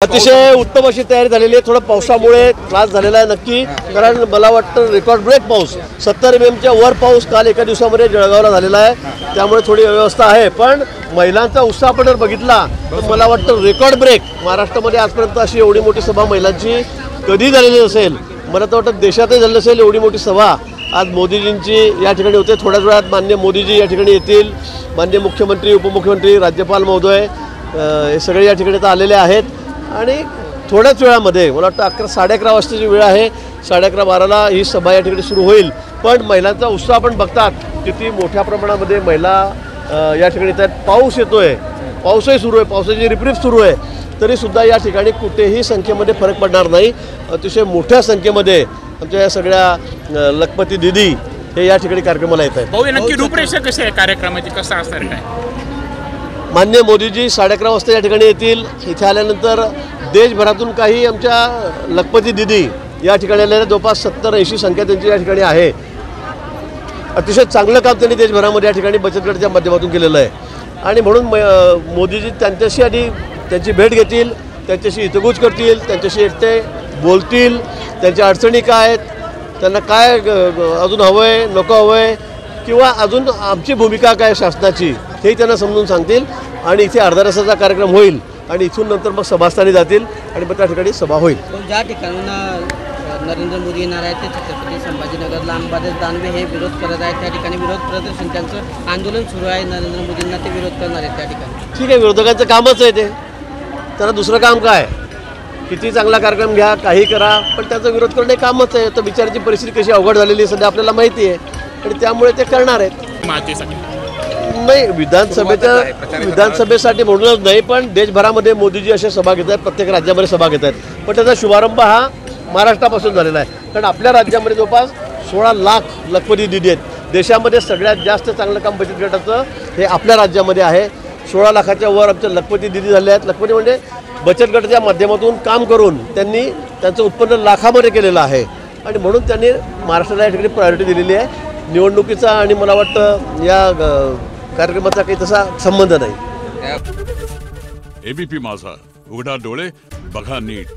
अतिशय उत्तम अशी तयारी झालेली आहे। थोडा पावसामुळे त्रास झालेला आहे नक्की, कारण मला वाटतं रेकॉर्ड ब्रेक पाऊस 70 mm च्या वर पाऊस काल एका दिवसामध्ये जळगावला झालेला आहे, त्यामुळे थोडी व्यवस्था आहे। पण महिलांचा उत्साह आपण जर बघितला तर मला वाटतं रेकॉर्ड ब्रेक महाराष्ट्रामध्ये आजपर्यंत अशी एवढी मोठी सभा महिलांची कधी झालेली नसेल। मला तर वाटतं देशातही झाली नसेल एवढी मोठी सभा आज मोदीजींची या ठिकाणी होते। थोड्याच वेळात माननीय मोदीजी या ठिकाणी येतील, माननीय मुख्यमंत्री, उपमुख्यमंत्री, राज्यपाल महोदय हे सगळे या ठिकाणी तर आलेले आहेत आणि थोड्याच वेळामध्ये मला वाटतं 11 साडे 11 वाजताची वेळ आहे, 11:30-12ला ही सभा या ठिकाणी सुरू होईल। पण महिलांचा उत्साह आपण बघतात किती मोठ्या प्रमाणामध्ये महिला या ठिकाणी येतात। पाऊस येतोय, पाऊसही सुरू आहे, पावसाची रिपरिप सुरू आहे, तरीसुद्धा या ठिकाणी कुठेही संख्येमध्ये फरक पडणार नाही। अतिशय मोठ्या संख्येमध्ये आमच्या या सगळ्या लखपती दिदी हे या ठिकाणी कार्यक्रमाला येत आहेत। भाऊ नक्की रूपरेषा कशी आहे कार्यक्रमाची, कसं असणार काय? माननीय मोदीजी 11:30 वाजता या ठिकाणी येतील। इथे आल्यानंतर देशभरातून काही आमच्या लखपती दिदी या ठिकाणी आलेल्या जवळपास 70-80 संख्या त्यांची या ठिकाणी आहे। अतिशय चांगलं काम त्यांनी देशभरामध्ये या ठिकाणी बचत गटाच्या माध्यमातून केलेलं आहे आणि म्हणून मोदीजी त्यांच्याशी आधी त्यांची भेट घेतील, त्यांच्याशी हितगुज करतील, त्यांच्याशी एकटे बोलतील, त्यांच्या अडचणी काय आहेत, त्यांना काय अजून हवं आहे, नको हवं आहे किंवा अजून आमची भूमिका काय शासनाची हे त्यांना समजून सांगतील आणि इथे अर्धा तासाचा कार्यक्रम होईल आणि इथून नंतर मग सभास्थानी जातील आणि मग त्या ठिकाणी सभा होईल। ज्या ठिकाणी नरेंद्र मोदी येणार आहेत ते छत्रपती संभाजीनगरला अंबादास दानवे हे विरोध करत आहेत, त्या ठिकाणी विरोध प्रदर्शन त्यांचं आंदोलन सुरू आहे, नरेंद्र मोदींना ते विरोध करणार आहेत त्या ठिकाणी। ठीक आहे, विरोधकांचं कामच आहे ते, त्यांना दुसरं काम काय? किती चांगला कार्यक्रम घ्या, काही करा, पण त्याचा विरोध करणे कामच आहे। तर बिचाराची परिस्थिती कशी अवघड झालेली आहे सध्या आपल्याला माहिती आहे आणि त्यामुळे ते करणार आहेत। नाही, विधानसभेसाठी म्हणूनच नाही, पण देशभरामध्ये मोदीजी अशा सभा घेत आहेत, प्रत्येक राज्यामध्ये सभा घेत आहेत, पण त्याचा शुभारंभ हा महाराष्ट्रापासून झालेला आहे। कारण आपल्या राज्यामध्ये जवळपास 16 लाख लखपती दिदी आहेत। देशामध्ये सगळ्यात जास्त चांगलं काम बचत गटाचं हे आपल्या राज्यामध्ये आहे। 16 लाखाच्या वर आमच्या लखपती दिदी झाले आहेत। लखपती म्हणजे बचत गटाच्या माध्यमातून काम करून त्यांनी त्यांचं उत्पन्न लाखामध्ये केलेलं आहे आणि म्हणून त्यांनी महाराष्ट्राला या ठिकाणी प्रायोरिटी दिलेली आहे। निवडणुकीचा आणि मला वाटतं या कार्यक्रमाचा काही तसा संबंध नाही। एबीपी माझा, उघडा डोळे बघा नीट।